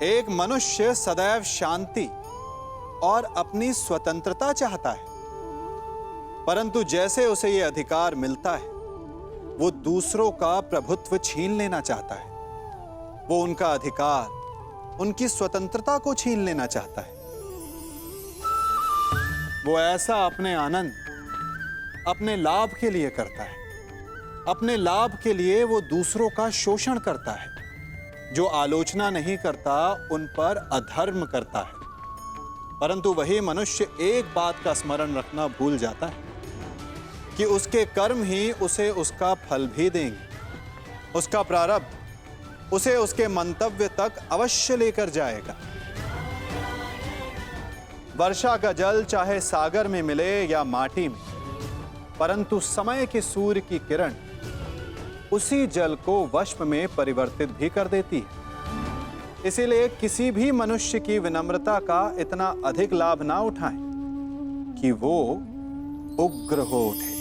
एक मनुष्य सदैव शांति और अपनी स्वतंत्रता चाहता है, परंतु जैसे उसे यह अधिकार मिलता है, वो दूसरों का प्रभुत्व छीन लेना चाहता है। वो उनका अधिकार, उनकी स्वतंत्रता को छीन लेना चाहता है। वो ऐसा अपने आनंद, अपने लाभ के लिए करता है। अपने लाभ के लिए वो दूसरों का शोषण करता है। जो आलोचना नहीं करता उन पर अधर्म करता है। परंतु वही मनुष्य एक बात का स्मरण रखना भूल जाता है कि उसके कर्म ही उसे उसका फल भी देंगे। उसका प्रारब्ध उसे उसके मंतव्य तक अवश्य लेकर जाएगा। वर्षा का जल चाहे सागर में मिले या माटी में, परंतु समय के सूर्य की किरण उसी जल को वष्प में परिवर्तित भी कर देती है। इसीलिए किसी भी मनुष्य की विनम्रता का इतना अधिक लाभ ना उठाएं कि वो उग्र हो उठे।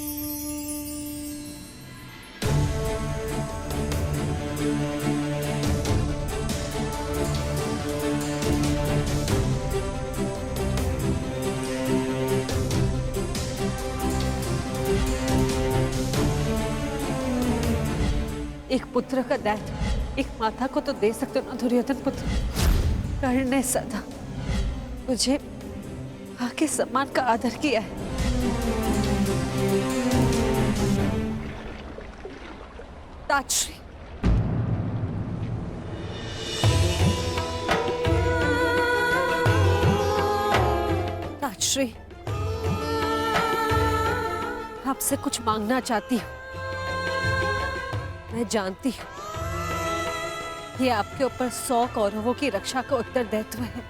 एक पुत्र का दायित्व एक माता को तो दे सकते हो ना दुर्योधन पुत्र। कर्ण ने सदा मुझे मां के सम्मान का आदर किया है। ताजश्री, ताजश्री, आपसे कुछ मांगना चाहती हूँ। मैं जानती हूँ ये आपके ऊपर 100 कौरवों की रक्षा का उत्तरदायित्व है।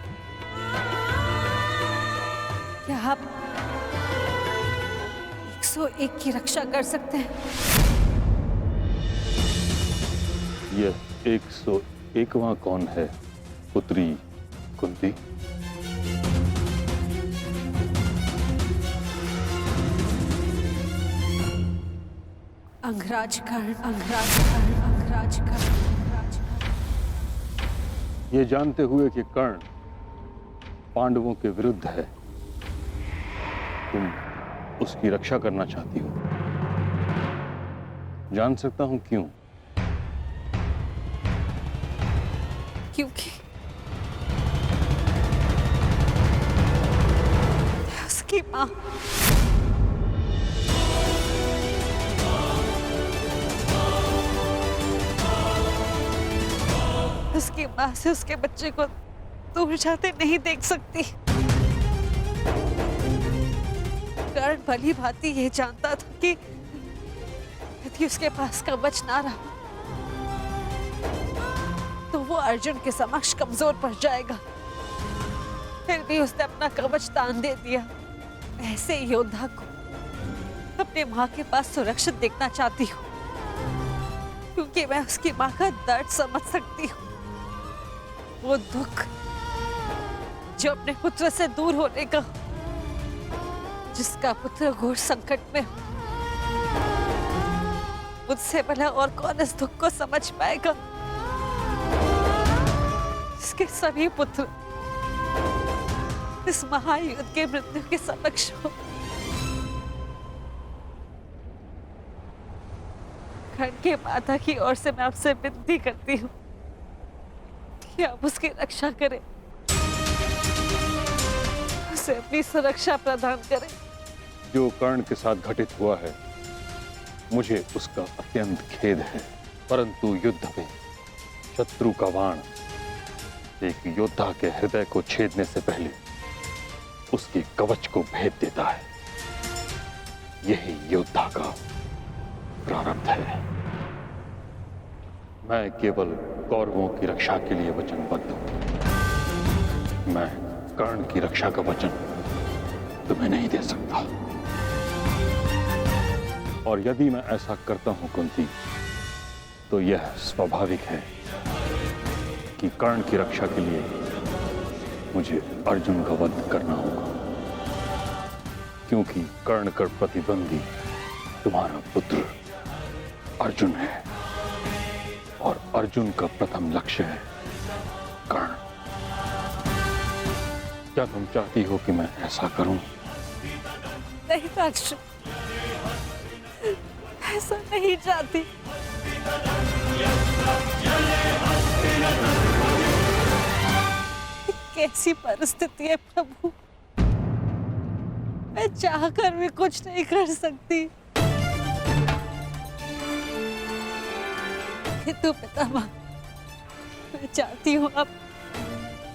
क्या आप 101 की रक्षा कर सकते हैं? यह 101वां कौन है पुत्री कुंती? अंगराज कर्ण, अंगराज कर्ण, अंगराज कर्ण, अंगराज कर्ण। ये जानते हुए कि कर्ण पांडवों के विरुद्ध है, तुम उसकी रक्षा करना चाहती हो। जान सकता हूं क्यों? क्योंकि उसकी मां उसकी मां से उसके बच्चे को दूर जाते नहीं देख सकती। कर्ण भली भांति ये जानता था कि यदि उसके पास कवच ना रहा तो वो अर्जुन के समक्ष कमजोर पड़ जाएगा। फिर भी उसने अपना कवच दान दे दिया। ऐसे योद्धा को अपने मां के पास सुरक्षित देखना चाहती हूँ, क्योंकि मैं उसकी मां का दर्द समझ सकती हूँ। वो दुख जो अपने पुत्र से दूर होने का, जिसका पुत्र घोर संकट में, मुझसे भला और कौन इस दुख को समझ पाएगा? इसके सभी पुत्र इस महायुद्ध के मृत्यु के समक्ष हो। कर्ण के माता की ओर से मैं आपसे विनती करती हूँ कि आप उसकी रक्षा करें, उसे अपनी सुरक्षा प्रदान करें। जो कर्ण के साथ घटित हुआ है, मुझे उसका अत्यंत खेद है, परंतु युद्ध में शत्रु का बाण एक योद्धा के हृदय को छेदने से पहले उसके कवच को भेद देता है। यही योद्धा का प्रारब्ध है। मैं केवल कौरवों की रक्षा के लिए वचनबद्ध हूं। मैं कर्ण की रक्षा का वचन तुम्हें नहीं दे सकता। और यदि मैं ऐसा करता हूं कुंती, तो यह स्वाभाविक है कि कर्ण की रक्षा के लिए मुझे अर्जुन का वध करना होगा, क्योंकि कर्ण का प्रतिद्वंदी तुम्हारा पुत्र अर्जुन है और अर्जुन का प्रथम लक्ष्य है कर्ण। क्या तुम चाहती हो कि मैं ऐसा करूं? नहीं अर्जुन, ऐसा नहीं चाहती। कैसी परिस्थिति है प्रभु, मैं चाहकर भी कुछ नहीं कर सकती। किंतु पितामह, मैं चाहती हूँ आप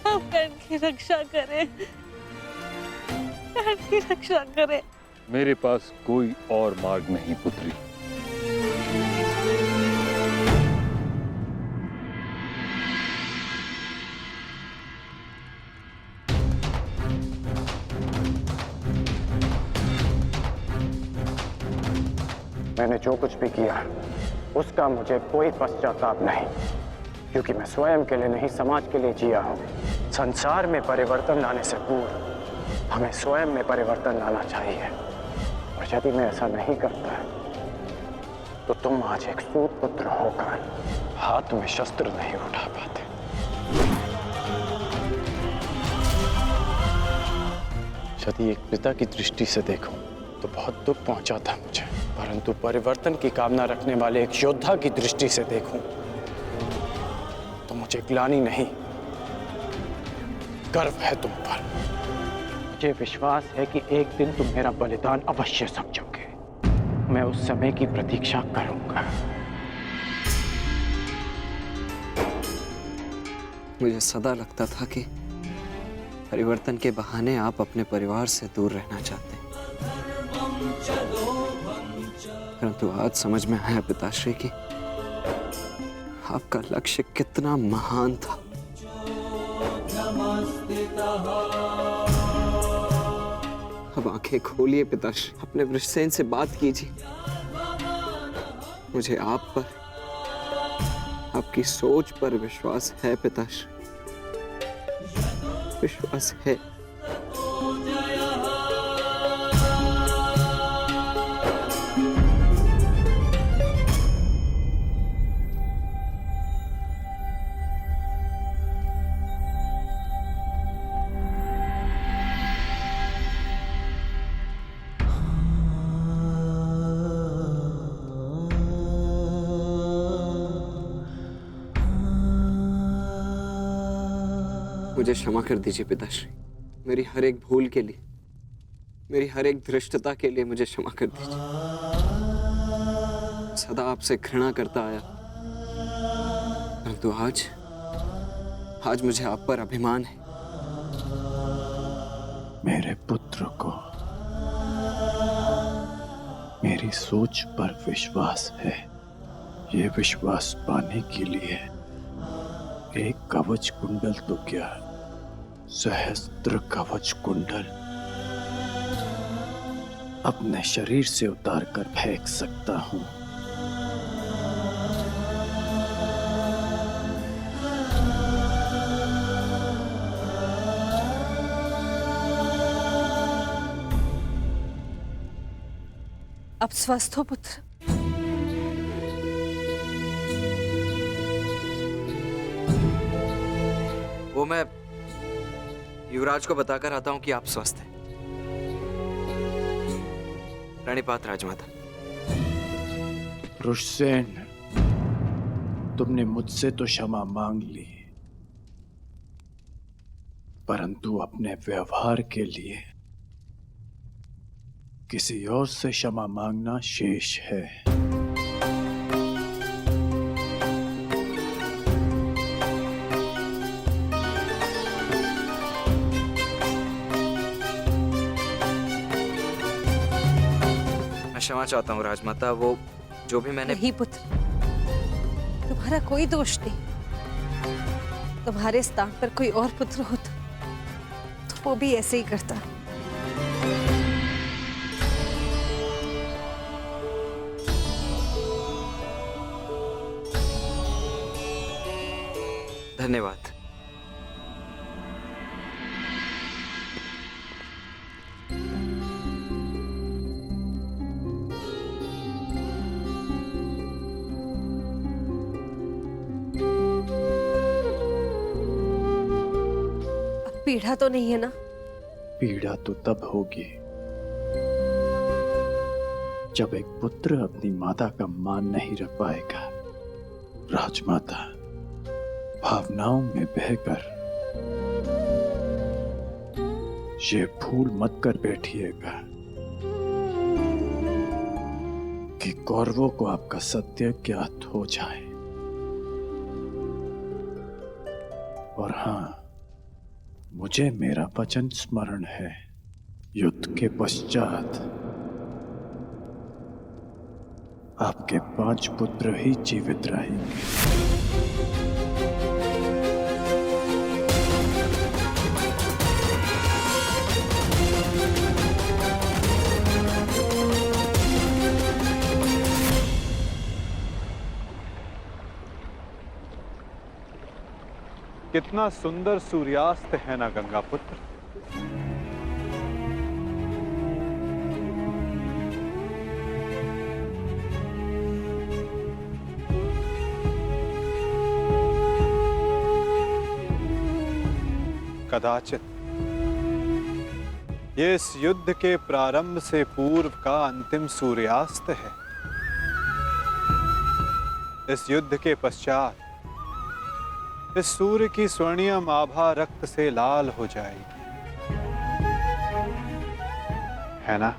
कर्ण की रक्षा करें, कर्ण की रक्षा करें। मेरे पास कोई और मार्ग नहीं पुत्री। मैंने जो कुछ भी किया उसका मुझे कोई पश्चाताप नहीं, क्योंकि मैं स्वयं के लिए नहीं समाज के लिए जिया हूं। संसार में परिवर्तन लाने से पूर्व हमें स्वयं में परिवर्तन लाना चाहिए, और यदि मैं ऐसा नहीं करता तो तुम आज एक सूत पुत्र होकर हाथ में शस्त्र नहीं उठा पाते। यदि एक पिता की दृष्टि से देखूं तो बहुत दुख पहुंचा था मुझे, परंतु परिवर्तन की कामना रखने वाले एक योद्धा की दृष्टि से देखूं तो मुझे ग्लानि नहीं, गर्व है तुम पर। मुझे विश्वास है कि एक दिन तुम मेरा बलिदान अवश्य समझोगे। मैं उस समय की प्रतीक्षा करूंगा। मुझे सदा लगता था कि परिवर्तन के बहाने आप अपने परिवार से दूर रहना चाहते हैं, परंतु आज समझ में आया पिताश्री कि आपका लक्ष्य कितना महान था। अब आंखें खोलिए पिताश्री, अपने वृषसेन से बात कीजिए। मुझे आप पर, आपकी सोच पर विश्वास है पिताश्री, विश्वास है। मुझे क्षमा कर दीजिए पिताश्री, मेरी हर एक भूल के लिए, मेरी हर एक धृष्टता के लिए मुझे क्षमा कर दीजिए। सदा आपसे घृणा करता आया, परंतु आज मुझे आप पर अभिमान है। मेरे पुत्र को मेरी सोच पर विश्वास है। ये विश्वास पाने के लिए एक कवच कुंडल तो क्या, सहस्त्र कवच कुंडल अपने शरीर से उतार कर फेंक सकता हूं। अब स्वस्थ हो पुत्र? वो मैं युवराज को बताकर आता हूं कि आप स्वस्थ हैं। प्रणिपात राजमाता। वृषसेन, तुमने मुझसे तो क्षमा मांग ली, परंतु अपने व्यवहार के लिए किसी और से क्षमा मांगना शेष है। क्षमा चाहता हूँ राजमाता, वो जो भी मैंने। नहीं पुत्र, तुम्हारा कोई दोष नहीं। तुम्हारे स्थान पर कोई और पुत्र होता तो वो भी ऐसे ही करता। धन्यवाद। पीड़ा तो नहीं है ना? पीड़ा तो तब होगी जब एक पुत्र अपनी माता का मान नहीं रख पाएगा। राजमाता, भावनाओं में बहकर ये भूल मत कर बैठिएगा कि कौरवों को आपका सत्य ज्ञात हो जाए। और हां, मुझे मेरा वचन स्मरण है, युद्ध के पश्चात आपके 5 पुत्र ही जीवित रहेंगे। कितना सुंदर सूर्यास्त है ना गंगा पुत्र। कदाचित ये इस युद्ध के प्रारंभ से पूर्व का अंतिम सूर्यास्त है। इस युद्ध के पश्चात इस सूर्य की स्वर्णिम आभा रक्त से लाल हो जाएगी, है ना?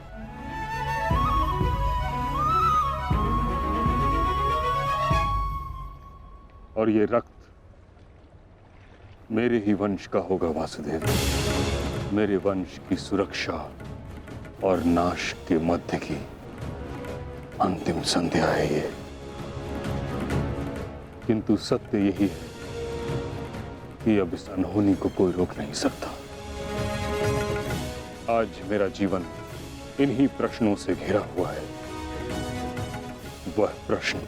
और ये रक्त मेरे ही वंश का होगा वासुदेव। मेरे वंश की सुरक्षा और नाश के मध्य की अंतिम संध्या है ये। किंतु सत्य यही है कि अब इस अनहोनी को कोई रोक नहीं सकता। आज मेरा जीवन इन्हीं प्रश्नों से घिरा हुआ है। वह प्रश्न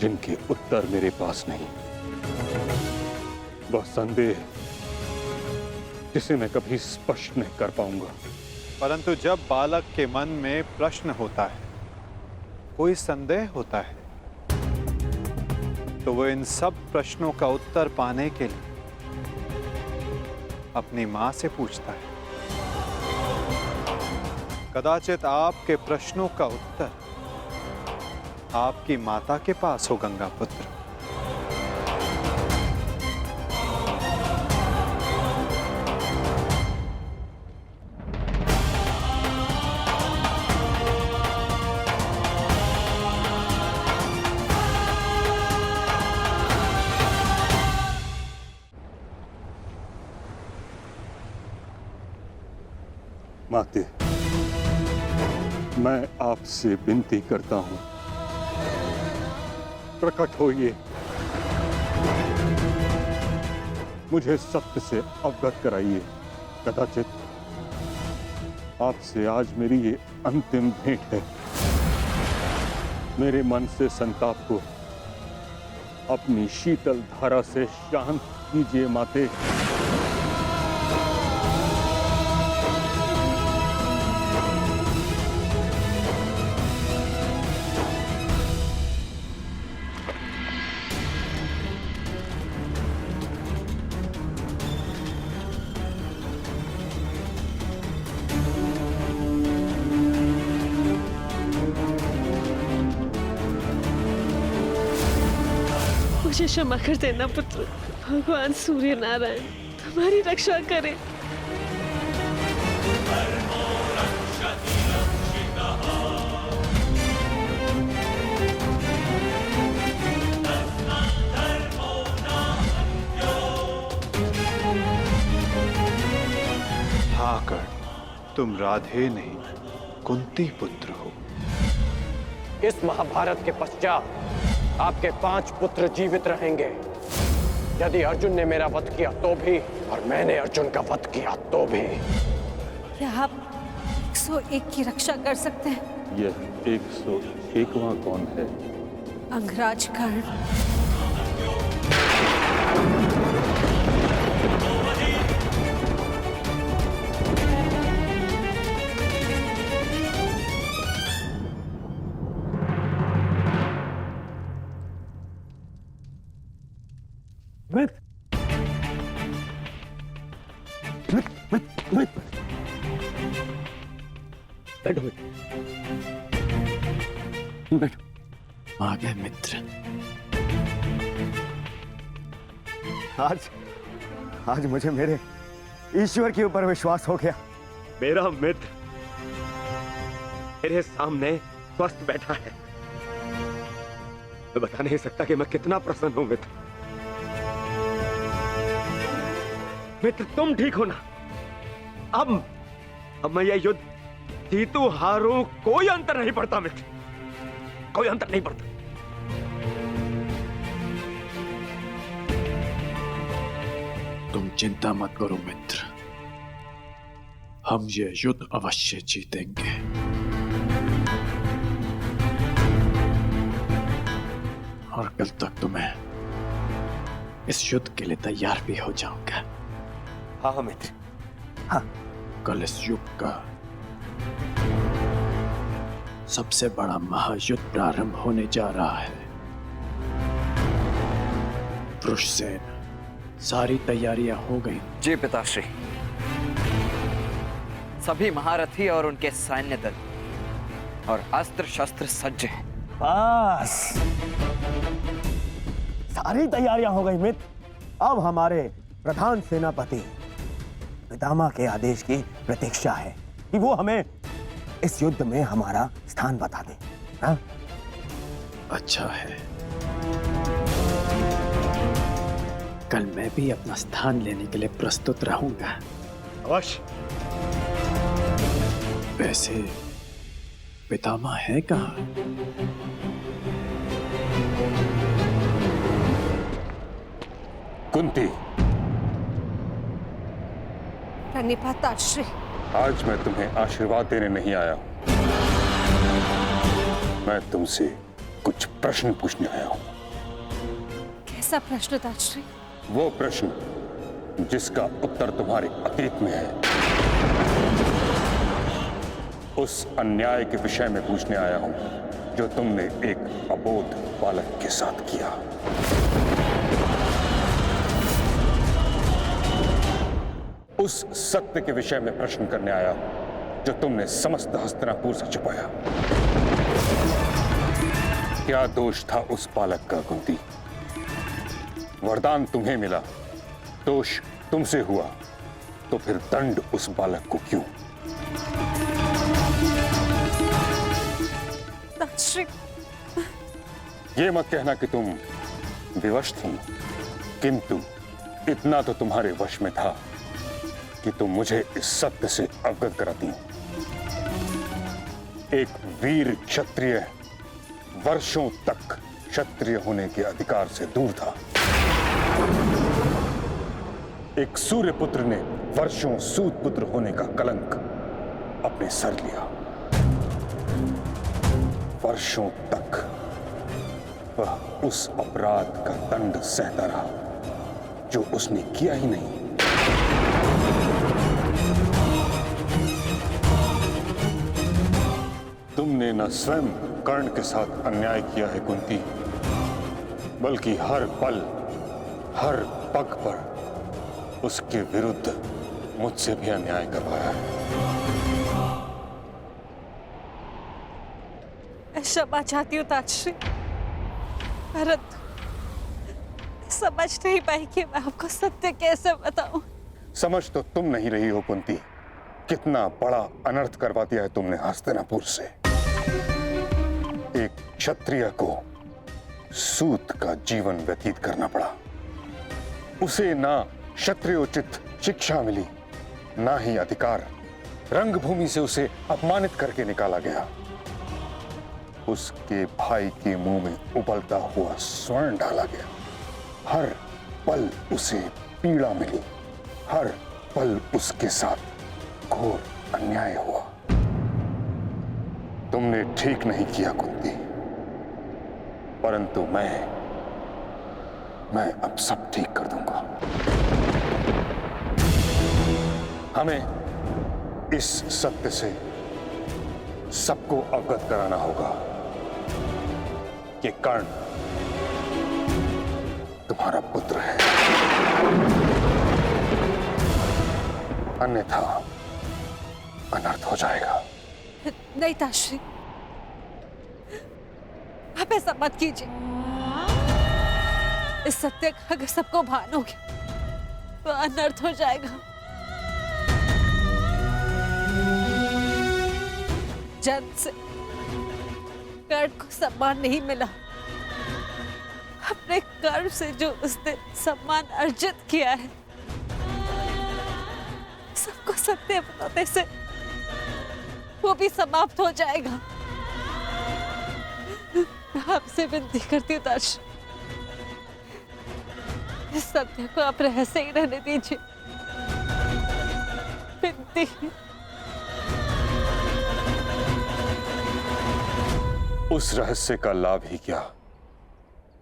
जिनके उत्तर मेरे पास नहीं, वह संदेह जिसे मैं कभी स्पष्ट नहीं कर पाऊंगा। परंतु जब बालक के मन में प्रश्न होता है, कोई संदेह होता है, तो वो इन सब प्रश्नों का उत्तर पाने के लिए अपनी मां से पूछता है। कदाचित आपके प्रश्नों का उत्तर आपकी माता के पास हो गंगा पुत्र। माते, मैं आपसे विनती करता हूं, प्रकट होइए, मुझे सत्य से अवगत कराइए। कदाचित आपसे आज मेरी ये अंतिम भेंट है। मेरे मन से संताप को अपनी शीतल धारा से शांत कीजिए माते। मुझे क्षमा कर देना पुत्र। भगवान सूर्य नारायण तुम्हारी रक्षा करे। हाँ कर्ण, तुम राधे नहीं कुंती पुत्र हो। इस महाभारत के पश्चात आपके 5 पुत्र जीवित रहेंगे। यदि अर्जुन ने मेरा वध किया तो भी, और मैंने अर्जुन का वध किया तो भी। क्या आप 101 की रक्षा कर सकते हैं? यह 101वां कौन है? अंगराज कर्ण। बैठो बैठो बैठो। आ गए मित्र। आज मुझे मेरे ईश्वर के ऊपर विश्वास हो गया। मेरा मित्र मेरे सामने स्वस्थ बैठा है। मैं बता नहीं सकता कि मैं कितना प्रसन्न हूं मित्र। मित्र तुम ठीक हो ना? अब मैं यह युद्ध जीतू हारूं कोई अंतर नहीं पड़ता मित्र, कोई अंतर नहीं पड़ता। तुम चिंता मत करो मित्र, हम ये युद्ध अवश्य जीतेंगे। और कल तक तो मैं इस युद्ध के लिए तैयार भी हो जाऊंगा। हाँ मित्र, हाँ। कल इस युग का सबसे बड़ा महायुद्ध प्रारंभ होने जा रहा है। वृषसेन, सारी तैयारियां हो गई? जी पिताश्री, सभी महारथी और उनके सैन्य दल और अस्त्र शस्त्र सज्ज हैं। बस सारी तैयारियां हो गई मित्र। अब हमारे प्रधान सेनापति पितामह के आदेश की प्रतीक्षा है कि वो हमें इस युद्ध में हमारा स्थान बता दे। हाँ? अच्छा है, कल मैं भी अपना स्थान लेने के लिए प्रस्तुत रहूंगा। अवश्य। वैसे पितामह है कहाँ? कुंती, प्रणिपात ताश्री। आज मैं तुम्हें आशीर्वाद देने नहीं आया हूं, मैं तुमसे कुछ प्रश्न पूछने आया हूं। कैसा प्रश्न ताश्री? वो प्रश्न जिसका उत्तर तुम्हारे अतीत में है, उस अन्याय के विषय में पूछने आया हूं जो तुमने एक अबोध बालक के साथ किया। उस सत्य के विषय में प्रश्न करने आया हूं जो तुमने समस्त हस्तिनापुर से छुपाया। क्या दोष था उस बालक का कुंती? वरदान तुम्हें मिला, दोष तुमसे हुआ, तो फिर दंड उस बालक को क्यों? ताश्री, ये मत कहना कि तुम विवश थी, किंतु इतना तो तुम्हारे वश में था कि तुम मुझे इस सत्य से अवगत कराती। एक वीर क्षत्रिय वर्षों तक क्षत्रिय होने के अधिकार से दूर था। एक सूर्य पुत्र ने वर्षों सूत पुत्र होने का कलंक अपने सर लिया। वर्षों तक वह उस अपराध का दंड सहता रहा जो उसने किया ही नहीं। तुमने न स्वयं कर्ण के साथ अन्याय किया है कुंती, बल्कि हर पल हर पग पर उसके विरुद्ध मुझसे भी अन्याय करवाया है। मैं क्षमा चाहती हूँ ताश्री, परंतु समझ नहीं पाई कि मैं आपको सत्य कैसे बताऊं। समझ तो तुम नहीं रही हो कुंती, कितना बड़ा अनर्थ करवा दिया है तुमने हस्तिनापुर से। एक क्षत्रिय को सूत का जीवन व्यतीत करना पड़ा। उसे ना क्षत्रियोचित शिक्षा मिली, ना ही अधिकार। रंगभूमि से उसे अपमानित करके निकाला गया। उसके भाई के मुंह में उबलता हुआ स्वर्ण डाला गया। हर पल उसे पीड़ा मिली, हर पल उसके साथ घोर अन्याय हुआ। तुमने ठीक नहीं किया कुंती, परंतु मैं अब सब ठीक कर दूंगा। हमें इस सत्य से सबको अवगत कराना होगा कि कर्ण तुम्हारा पुत्र है, अन्यथा अनर्थ हो जाएगा। नहीं ताश्री, आप ऐसा मत कीजिए। इस सत्य का अगर सबको भान हो गया तो अनर्थ हो जाएगा। जन्म से कर्ण को सम्मान नहीं मिला। अपने कर्म से जो उसने सम्मान अर्जित किया है, सबको सत्य बनाने से वो भी समाप्त हो जाएगा। आपसे विनती करती हूँ ताश्री, इस सत्य को आप रहस्य ही रहने दीजिए। विनती। उस रहस्य का लाभ ही क्या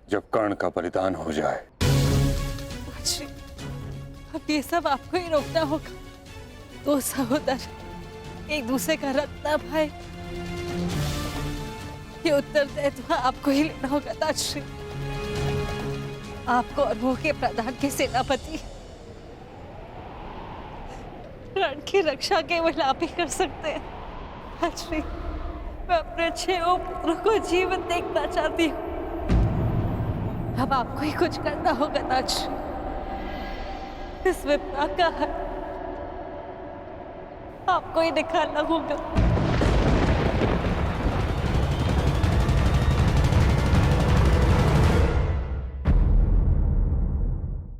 जब कर्ण का बलिदान हो जाए। ताश्री, अब ये सब आपको ही रोकना होगा। दो सहोदर एक दूसरे का रक्त न भाई, ये उत्तरदायित्व आपको ही लेना होगा ताश्री। आपको और वो के प्रधान के सेनापति रण की रक्षा केवल आप ही कर सकते हैं। ताश्री, मैं अपने 6 पुत्रों को जीवन देखना चाहती हूँ। अब आपको ही कुछ करना होगा ताश्री। इस विपदा का है आपको ही निकालना होगा।